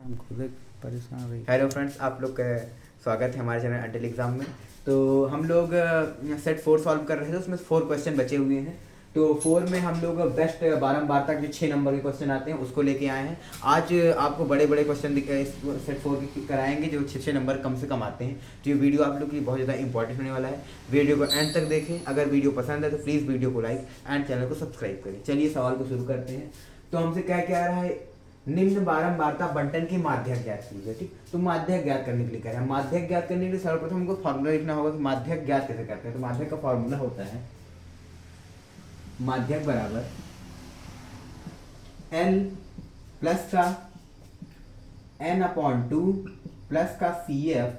हम खुद एक परेशान रही। हेलो फ्रेंड्स, आप लोग का स्वागत है हमारे चैनल अंटिल एग्जाम में। तो हम लोग सेट 4 सॉल्व कर रहे थे, उसमें 4 क्वेश्चन बचे हुए हैं। तो 4 में हम लोग बेस्ट बारंबार तक जो 6 नंबर के क्वेश्चन आते हैं उसको लेके आए हैं। आज आपको बड़े बड़े क्वेश्चन सेट 4 के कराएंगे जो 6 नंबर कम से कम आते हैं। तो ये वीडियो आप लोग की बहुत ज़्यादा इंपॉर्टेंट होने वाला है। वीडियो को एंड तक देखें। अगर वीडियो पसंद है तो प्लीज़ वीडियो को लाइक एंड चैनल को सब्सक्राइब करें। चलिए सवाल को शुरू करते हैं। तो हमसे क्या क्या रहा है, निम्न बारंबारता बंटन की माध्यक ज्ञात कीजिए। ठीक, तो माध्यक ज्ञात करने के लिए कह रहे हैं। माध्यक ज्ञात करने के लिए सर्वप्रथम हमको फॉर्मूला लिखना होगा कि माध्यक ज्ञात कैसे करते हैं। तो माध्यक का फॉर्मूला होता है माध्यक बराबर L प्लस का n/2 प्लस का CF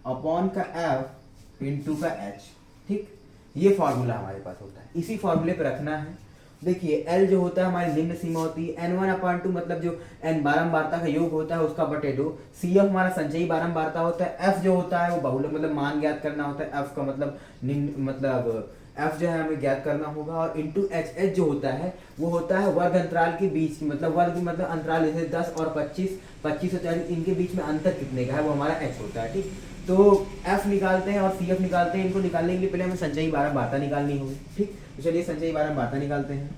अपॉन का F इंटू का H। ठीक, ये फॉर्मूला हमारे पास होता है, इसी फॉर्मूले पे रखना है। देखिए L जो होता है हमारी निम्न सीमा होती है, n1/2 मतलब जो n बारंबारता का योग होता है उसका बटे 2। CF हमारा संचयी बारंबारता होता है। F जो होता है वो बहुलक मतलब मान ज्ञात करना होता है। F का मतलब निम्न मतलब F जो है हमें ज्ञात करना होगा। और इंटू H, H जो होता है वो होता है वर्ग अंतराल के बीच की मतलब वर्ग मतलब अंतराल जैसे 10 और 25, 25 और 40 इनके बीच में अंतर कितने का है वो हमारा H होता है। ठीक, तो F निकालते हैं और CF निकालते हैं। इनको निकालने के लिए पहले हमें संचयी बारंबारता निकालनी होगी। ठीक, तो चलिए संचयी बारंबारता निकालते हैं।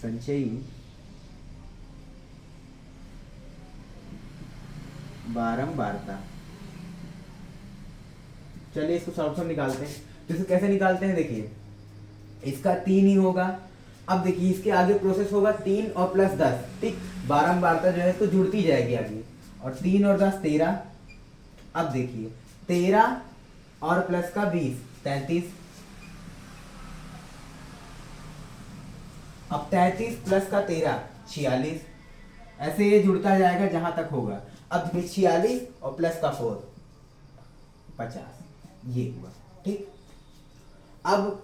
संचयी बारंबारता, चलिए इसको सर्वप्रथम निकालते हैं। तो इसे कैसे निकालते हैं, देखिए इसका 3 ही होगा। अब देखिए इसके आगे प्रोसेस होगा 3 और प्लस 10। ठीक, बारंबारता जो है इसको जुड़ती जाएगी आगे। और 3 और 10 13। अब देखिए 13 और प्लस का 20 33। अब 33 प्लस का 13 46। ऐसे ये जुड़ता जाएगा जहां तक होगा। अब 46 और प्लस का 4 50, ये हुआ। ठीक, अब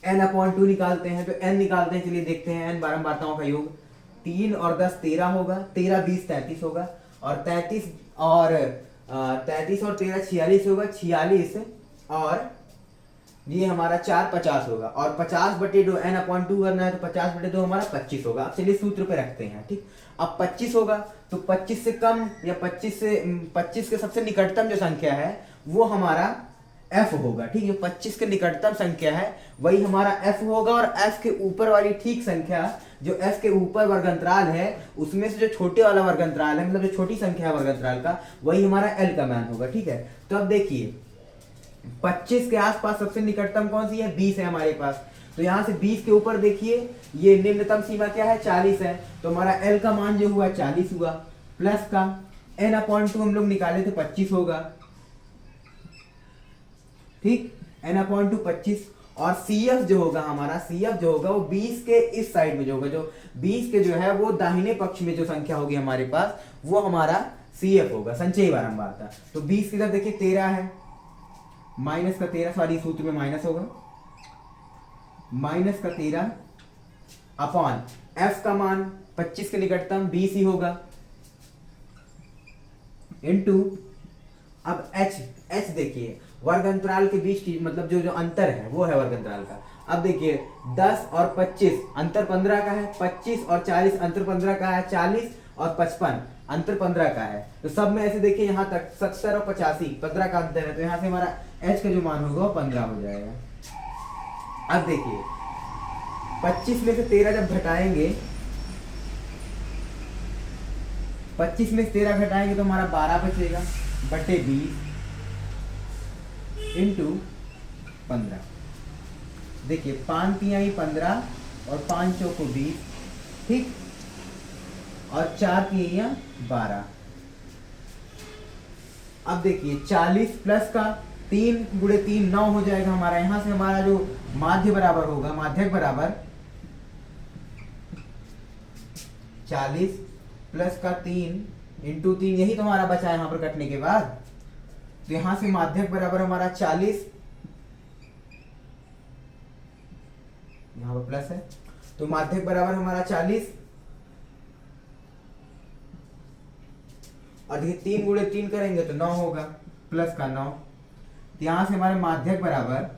n/2 निकालते हैं। तो n निकालते हैं, चलिए देखते हैं। n बारंबारताओं का योग 3 और 10 13 होगा, 13 20 33 होगा। और 33 और 13 46 होगा, 46 और ये हमारा 4 50 होगा। और 50/2 n/2 करना है तो 50/2 हमारा 25 होगा। अब चलिए सूत्र पे रखते हैं। ठीक, अब 25 होगा तो 25 से कम या 25 के सबसे निकटतम जो संख्या है वो हमारा f होगा। ठीक है, 25 के निकटतम संख्या है वही हमारा f होगा। और f के ऊपर वाली ठीक संख्या जो f के ऊपर वर्गंतराल है उसमें से जो छोटे वाला वर्गंतराल है मतलब जो छोटी संख्या है वर्गंतराल का वही हमारा l का मान होगा। ठीक है, तो अब देखिए 25 के आसपास सबसे निकटतम कौन सी है, 20 है हमारे पास। तो यहाँ से 20 के ऊपर देखिए ये निम्नतम सीमा क्या है, 40 है। तो हमारा L का मान जो हुआ 40 हुआ। प्लस का n/2 हम लोग निकाले थे 25 होगा। ठीक, n/2 25। और CF जो होगा हमारा, CF जो होगा वो 20 के इस साइड में जो होगा, जो 20 के जो है वो दाहिने पक्ष में जो संख्या होगी हमारे पास वो हमारा CF होगा, संचयी बारंबारता। तो 20 की तरफ देखिए 13 है, माइनस का 13, सॉरी सूत्र में माइनस होगा, माइनस का 13 अपॉन F का मान 25 के निकटतम 20 ही होगा इनटू अब H देखिए वर्ग अंतराल के बीच की मतलब जो अंतर है वो है वर्ग अंतराल का। अब देखिए 10 और 25 अंतर 15 का है, 25 और 40 अंतर 15 का है, 40 और 55 अंतर 15 का है। तो सब में ऐसे देखिए यहाँ तक 70 और 85 15 का अंतर है। तो यहाँ से हमारा H का जो मान होगा वो 15 हो जाएगा। अब देखिए 25 में से 13 जब घटाएंगे, 25 में से 13 घटाएंगे तो हमारा 12 बचेगा बटे 20 इंटू 15। देखिए 5 तिहाई 15 और 5 चौको 20। ठीक, और 4 तिहाइयां 12। अब देखिए 40 प्लस का 3 गुणे 3 9 हो जाएगा हमारा। यहां से हमारा जो माध्य बराबर होगा, माध्यक बराबर 40 प्लस का 3 इंटू 3, यही तो हमारा बचा है यहां पर कटने के बाद। तो यहां से माध्यक बराबर हमारा 40, यहां पर प्लस है तो माध्यक बराबर हमारा 40। और देखिए 3 गुणे 3 करेंगे तो 9 होगा, प्लस का 9। तो यहां से हमारे माध्यक बराबर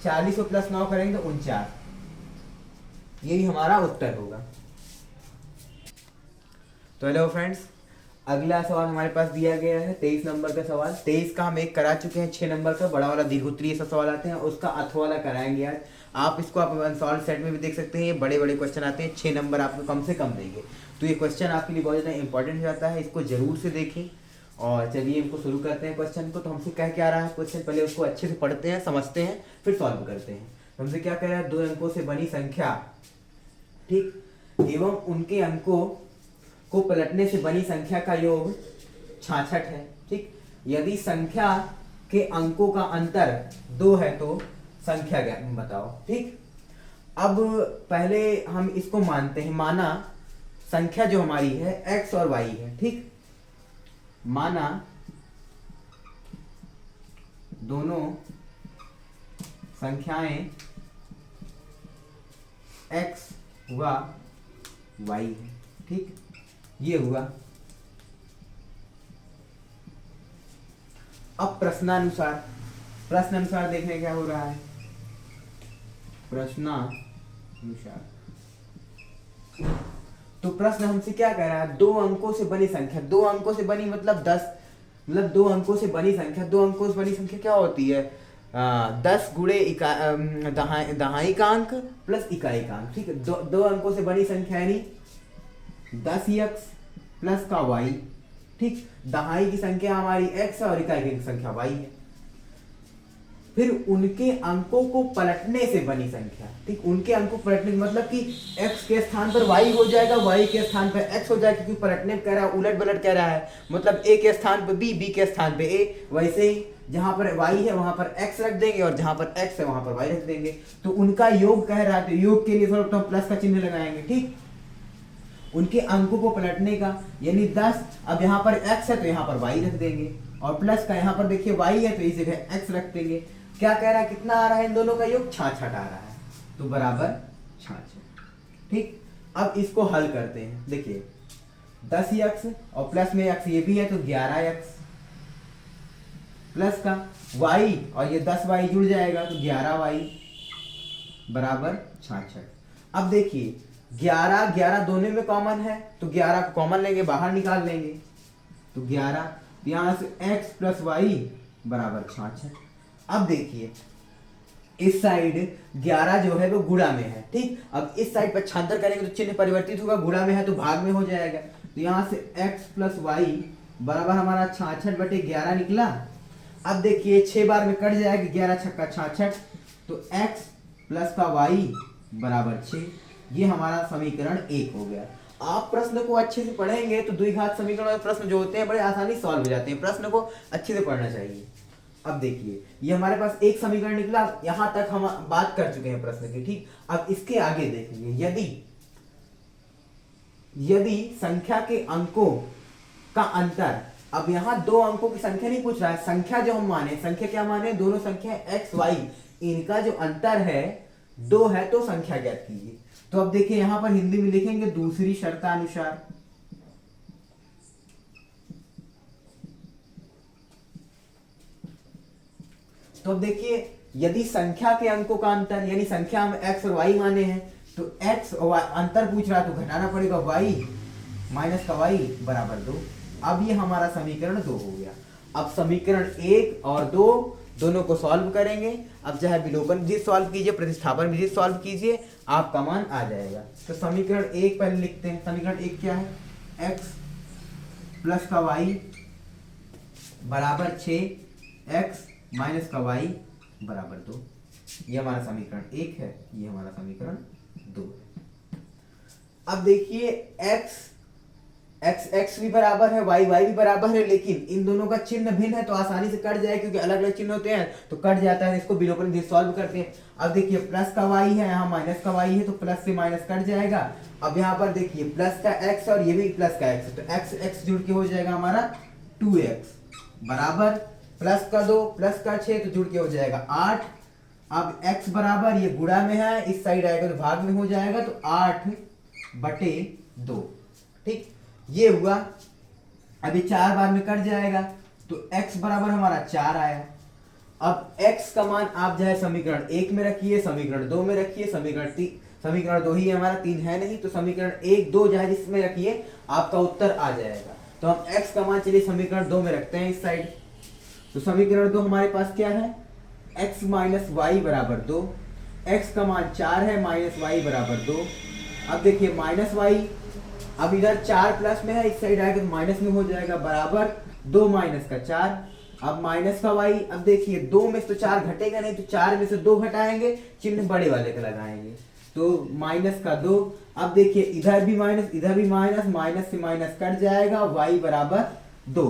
40 और प्लस 9 करेंगे तो 49। यही हमारा उत्तर होगा। तो हेलो फ्रेंड्स, अगला सवाल हमारे पास दिया गया है 23 नंबर का सवाल। 23 का हम एक करा चुके हैं, 6 नंबर का बड़ा वाला दीर्घोत्तरीय सब सवाल आते हैं, उसका अथवा वाला कराएंगे आज। आप इसको आप अनसॉल्व सेट में भी देख सकते हैं, ये बड़े बड़े क्वेश्चन आते हैं, 6 नंबर आपको कम से कम देंगे। तो ये क्वेश्चन आपके लिए बहुत ज़्यादा इंपॉर्टेंट हो जाता है, इसको जरूर से देखें। और चलिए इनको शुरू करते हैं क्वेश्चन को। तो हमसे क्या क्या रहा है क्वेश्चन, पहले उसको अच्छे से पढ़ते हैं, समझते हैं, फिर सॉल्व करते हैं। हमसे क्या कह रहा है, 2 अंकों से बनी संख्या, ठीक, एवं उनके अंकों को पलटने से बनी संख्या का योग 66 है, ठीक। यदि संख्या के अंकों का अंतर 2 है तो संख्या क्या बताओ, ठीक। अब पहले हम इसको मानते हैं, माना संख्या जो हमारी है x और y है, ठीक। माना दोनों संख्याएं x व y है, ठीक। ये हुआ। अब प्रश्नानुसार देखने क्या हो रहा है, प्रश्नानुसार। तो प्रश्न हमसे क्या कह रहा है, 2 अंकों से बनी संख्या, 2 अंकों से बनी मतलब 10, मतलब 2 अंकों से बनी संख्या, 2 अंकों से बनी संख्या क्या होती है, 10 गुणे दहाई का अंक प्लस इकाई का अंक, ठीक है। 2 अंकों से बनी संख्या यानी 10x प्लस का y, ठीक। दहाई की संख्या हमारी x है और इकाई की संख्या y है। फिर उनके अंकों को पलटने से बनी संख्या, ठीक। उनके अंकों को पलटने मतलब कि x के स्थान पर y हो जाएगा, y के स्थान पर x हो जाएगा, क्योंकि पलटने कह रहा है, उलट पलट कह रहा है, मतलब a के स्थान पर b, b के स्थान पर a। वैसे ही जहां पर y है वहां पर x रख देंगे और जहां पर x है वहां पर y रख देंगे। तो उनका योग कह रहा है, तो योग के लिए सर्वप्रथम प्लस का चिन्ह लगाएंगे, ठीक। उनके अंकों को पलटने का यानी 10, अब यहाँ पर x है तो यहाँ पर y रख देंगे, और प्लस का यहाँ पर देखिए y है तो इस जगह x रख देंगे। क्या कह रहा है, कितना आ रहा है, इन दोनों का योग 66 आ रहा है, तो बराबर 66, ठीक। अब इसको हल करते हैं, देखिए 10x और प्लस में x ये भी है तो 11x, प्लस का y और ये 10y जुड़ जाएगा तो 11y बराबर 66। अब देखिए 11 दोनों में कॉमन है तो 11 को कॉमन लेंगे, बाहर निकाल लेंगे तो 11, यहां से x प्लस वाई बराबर 66। अब देखिए इस साइड 11 जो है वो गुणा में है, ठीक। अब इस साइड पर छांतर करेंगे तो चिन्ह परिवर्तित होगा, गुणा में है तो भाग में हो जाएगा। तो यहां से x प्लस वाई बराबर हमारा 66/11 निकला। अब देखिए 6 बार में कट जाएगा, 11 छक्का 66, तो x प्लस का y बराबर 6। ये हमारा समीकरण 1 हो गया। आप प्रश्न को अच्छे से पढ़ेंगे तो द्विघात समीकरण और प्रश्न जो होते हैं बड़े आसानी से सॉल्व हो जाते हैं। प्रश्न को अच्छे से पढ़ना चाहिए। अब देखिए ये हमारे पास एक समीकरण निकला, यहां तक हम बात कर चुके हैं प्रश्न की, ठीक। अब इसके आगे देखेंगे, यदि संख्या के अंकों का अंतर, अब यहां 2 अंकों की संख्या नहीं पूछ रहा है, संख्या जो हम माने, संख्या क्या माने, दोनों संख्या x y, इनका जो अंतर है 2 है तो संख्या ज्ञात कीजिए। तो अब देखिए यहां पर हिंदी में लिखेंगे दूसरी शर्तानुसार। तो अब देखिए यदि संख्या के अंकों का अंतर, यानी संख्या हम x और y माने हैं, तो x और y अंतर पूछ रहा है तो घटाना पड़ेगा, y माइनस का y बराबर 2। अब ये हमारा समीकरण 2 हो गया। अब समीकरण 1 और 2 दोनों को सॉल्व करेंगे। अब चाहे विलोपन विधि सॉल्व कीजिए, प्रतिस्थापन विधि सॉल्व कीजिए, आपका मान आ जाएगा। तो समीकरण 1 पहले लिखते हैं। समीकरण 1 क्या है, x प्लस का y बराबर 6x माइनस का y बराबर 2। ये हमारा समीकरण 1 है, ये हमारा समीकरण 2 है। अब देखिए x भी बराबर है, y भी बराबर है, लेकिन इन दोनों का चिन्ह भिन्न है तो आसानी से कट जाए, क्योंकि अलग अलग चिन्ह होते हैं तो कट जाता है। इसको विलोपन विधि सॉल्व करते हैं। अब देखिए प्लस का y है, यहाँ माइनस का y है, तो प्लस से माइनस कट जाएगा। अब यहाँ पर देखिए प्लस का x और ये भी प्लस का x, तो x जुड़ के हो जाएगा हमारा 2x बराबर प्लस का 2 प्लस का 6 तो जुड़ के हो जाएगा 8। अब x बराबर ये गुणा में है, इस साइड आएगा तो भाग में हो जाएगा, तो 8/2, ठीक। ये हुआ। अभी 4 बार में कट जाएगा तो x बराबर हमारा 4 आया। अब x का मान आप चाहे समीकरण 1 में रखिए, समीकरण 2 में रखिए, समीकरण समीकरण 2 ही है हमारा, 3 है नहीं, तो समीकरण 1 2 जहाँ जिसमें रखिए आपका उत्तर आ जाएगा। तो हम x का मान चलिए समीकरण 2 में रखते हैं इस साइड। तो समीकरण 2 हमारे पास क्या है, x माइनस वाई बराबर 2, x का मान 4 है, माइनस वाई बराबर 2। अब देखिए माइनस वाई, अब इधर 4 प्लस में है, इस साइड आएगा तो माइनस में हो जाएगा, बराबर 2 माइनस का 4। अब माइनस का वाई, अब देखिए 2 में से तो 4 घटेगा नहीं, तो 4 में से 2 घटाएंगे, चिन्ह बड़े वाले का लगाएंगे, तो माइनस का 2। अब देखिए इधर भी माइनस, इधर भी माइनस, माइनस से माइनस कट जाएगा, y बराबर 2।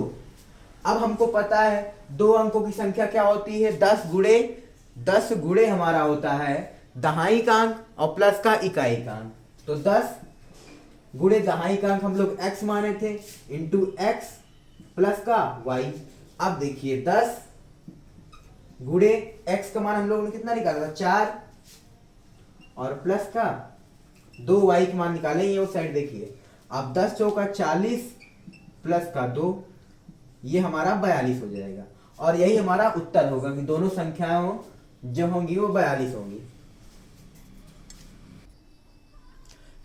अब हमको पता है दो अंकों की संख्या क्या होती है, 10 गुणे हमारा होता है दहाई का अंक और प्लस का इकाई का अंक। तो 10 गुणे दहाई का अंक हम लोग x माने थे, इंटू x प्लस का y। अब देखिए 10 गुणे x का मान हम लोगों ने कितना निकाला था, 4, और प्लस का 2y का मान निकाले, ये उस साइड देखिए। अब 10 चौका 40 प्लस का 2, ये हमारा 42 हो जाएगा, और यही हमारा उत्तर होगा कि दोनों संख्याओं जो होंगी वो 42 होंगी।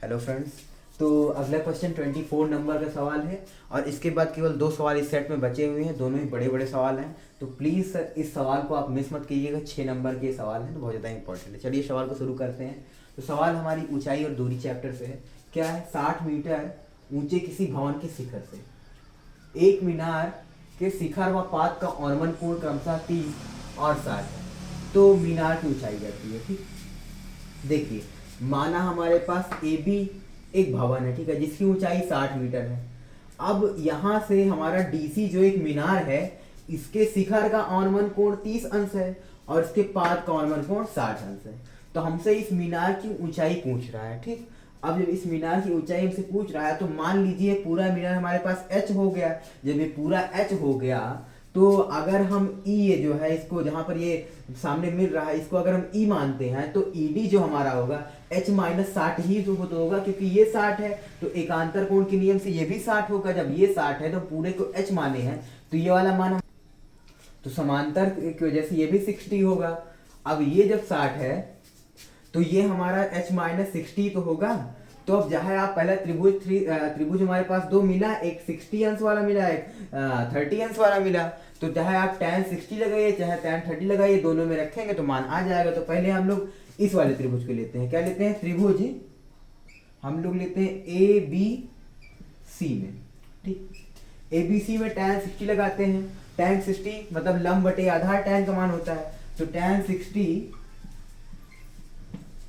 हेलो फ्रेंड्स, तो अगला क्वेश्चन 24 नंबर का सवाल है, और इसके बाद केवल 2 सवाल इस सेट में बचे हुए हैं, दोनों ही बड़े बड़े सवाल हैं। तो प्लीज़ इस सवाल को आप मिस मत कीजिएगा, 6 नंबर के सवाल हैं, तो बहुत ज़्यादा इंपॉर्टेंट है। चलिए सवाल को शुरू करते हैं। तो सवाल हमारी ऊंचाई और दूरी चैप्टर से है। क्या है, 60 मीटर ऊंचे किसी भवन के शिखर से एक मीनार के शिखर व पात का और्मन कोण क्रमशः 30 और 60 है, तो मीनार की ऊंचाई जाती है। ठीक, देखिए माना हमारे पास ए बी एक भवन है, ठीक है, जिसकी ऊंचाई 60 मीटर है। अब यहाँ से हमारा डीसी जो एक मीनार है, इसके शिखर का और्मन कोण 30 अंश है और इसके पाद का और्मन कोण 60 अंश है। तो हमसे इस मीनार की ऊंचाई पूछ रहा है। ठीक, अब जब इस मीनार की ऊंचाई हमसे पूछ रहा है, तो मान लीजिए पूरा मीनार हमारे पास h हो गया। जब ये पूरा h हो गया, तो अगर हम e ये जो है, इसको जहां पर ये सामने मिल रहा है, इसको अगर हम e मानते हैं, तो ed जो हमारा होगा h माइनस 60 ही तो होगा, क्योंकि ये 60 है, तो एकांतर कोण के नियम से ये भी 60 होगा। जब ये 60 है तो पूरे को h माने हैं, तो ये वाला मान, तो समांतर की वजह से ये भी 60 होगा। अब ये जब 60 है तो ये हमारा h माइनस 60 तो होगा। तो अब जहाँ आप पहले त्रिभुज हमारे पास 2 मिला, एक 60 अंश वाला मिला, एक 30 अंश वाला मिला। तो चाहे आप tan 60 लगाइए चाहे tan 30 लगाइए, दोनों में रखेंगे तो मान आ जाएगा। तो पहले हम लोग इस वाले त्रिभुज को लेते हैं। क्या लेते हैं, त्रिभुज हम लोग लेते हैं ए बी सी में। ठीक, ए बी सी में tan 60 लगाते हैं। tan 60 मतलब लंब बटे आधार tan का मान होता है, तो tan 60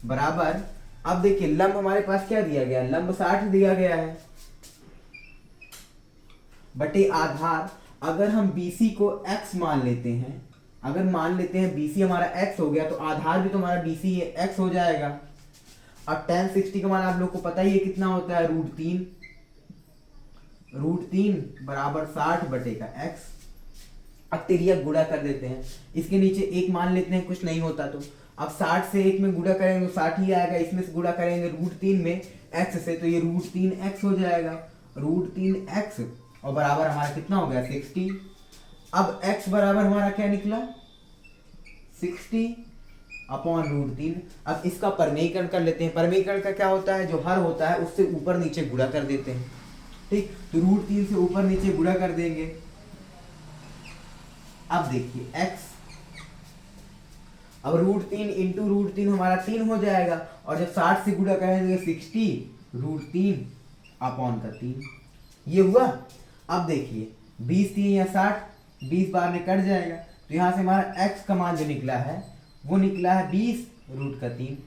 बराबर, अब देखिए लंब हमारे पास क्या दिया गया है, लंब 60 दिया गया है, बटे आधार। अगर हम BC को x मान लेते हैं, अगर मान लेते हैं BC हमारा x हो गया, तो आधार भी तो हमारा BC है, x हो जाएगा। अब tan 60 का मान आप लोग को पता ही है कितना होता है, √3। √3 बराबर 60 बटे का x। अब तिर्यक गुणा कर देते हैं, इसके नीचे 1 मान लेते हैं, कुछ नहीं होता तो। अब 60 से 1 में गुणा करेंगे तो 60 ही आएगा, इसमें से गुणा करेंगे √3 में x से, तो ये √3x हो जाएगा, √3x, और बराबर हमारा कितना हो गया, 60। अब x बराबर हमारा क्या निकला, 60 अपॉन √3। अब इसका परमेयीकरण कर लेते हैं। परमेयीकरण का क्या होता है, जो हर होता है उससे ऊपर नीचे गुणा कर देते हैं। ठीक, तो √3 से ऊपर नीचे गुणा कर देंगे। अब देखिए x, अब √3 इंटू √3 हमारा 3 हो जाएगा, और जब 60 से गुणा करेंगे 60 √3 अपॉन का 3, ये हुआ। अब देखिए 20 3 या 60, 20 बार में कट जाएगा, तो यहाँ से हमारा x का मान जो निकला है वो निकला है 20√3।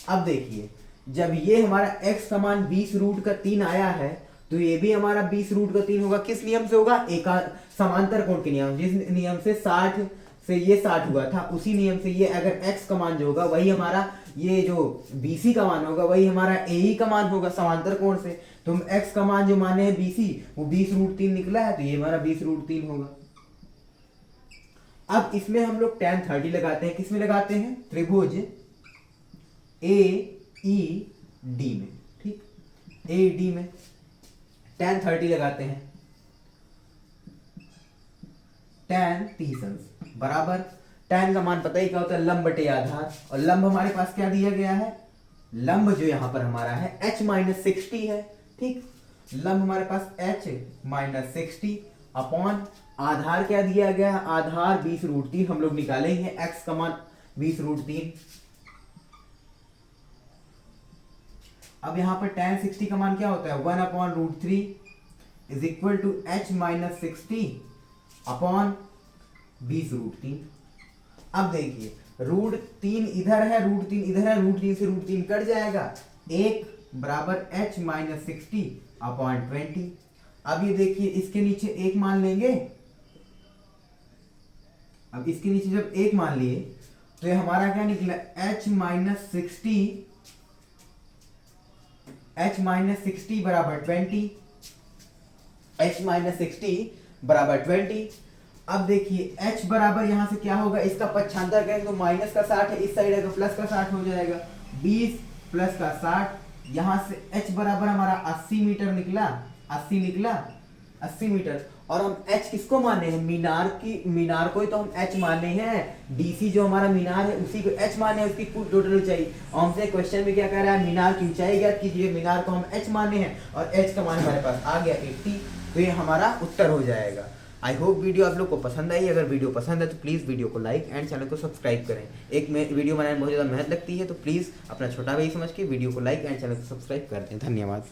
अब देखिए जब ये हमारा x का मान 20√3 आया है, तो ये भी हमारा 20√3 होगा। किस नियम से होगा, समांतर कोण के नियम, जिस नियम से 60 से ये 60 हुआ था, उसी नियम से ये अगर x का मान जो होगा वही हमारा, ये जो BC का मान होगा वही हमारा AE का मान होगा समांतर कोण से। तो हम x का मान जो माने हैं BC वो 20√3 निकला है, तो ये हमारा 20√3 होगा। अब इसमें हम लोग tan 30 लगाते हैं। किसमें लगाते हैं, त्रिभुज AED में। ठीक, AED में tan 30 लगाते हैं, tan 30 अंश बराबर, tan का मान पता ही क्या होता है, लंब बटे आधार, और लंब हमारे पास क्या दिया गया है, लंब जो यहाँ पर हमारा है h माइनस 60 है, ठीक। लंब हमारे पास h माइनस 60 अपॉन आधार क्या दिया गया है, आधार 20√3 हम लोग निकालेंगे, x का मान 20√3। अब यहाँ पर tan 60 का मान क्या होता है, 1/√3 is equal to h minus 60 upon 20√3। अब देखिए √3 इधर है, √3 इधर है, √3 से √3 कट जाएगा, 1 बराबर h माइनस 60 अपॉन 20। अब ये देखिए इसके नीचे 1 मान लेंगे, अब इसके नीचे जब 1 मान लिए तो ये हमारा क्या निकला, h माइनस 60 बराबर 20, h माइनस 60 बराबर 20। अब देखिए h बराबर यहां से क्या होगा, इसका पक्षांतर करेंगे तो माइनस का 60 है, इस साइड है तो प्लस का 60 हो जाएगा, 20 प्लस का 60, यहां से h बराबर हमारा 80 मीटर निकला, 80 मीटर। और हम h किसको माने हैं, मीनार को ही तो हम h माने हैं, डीसी जो हमारा मीनार है उसी को h माने हैं, उसकी कुल टोटल ऊंचाई। और हमसे क्वेश्चन में क्या कह रहा है, मीनार की ऊंचाई ज्ञात कीजिए, मीनार को हम h माने हैं और h का मान हमारे पास आ गया 80, तो ये हमारा उत्तर हो जाएगा। आई होप वीडियो आप लोग को पसंद आई। अगर वीडियो पसंद है तो प्लीज़ वीडियो को लाइक एंड चैनल को सब्सक्राइब करें। एक में वीडियो बनाने में बहुत ज़्यादा मेहनत लगती है, तो प्लीज़ अपना छोटा भाई समझ के वीडियो को लाइक एंड चैनल को सब्सक्राइब कर दें। धन्यवाद।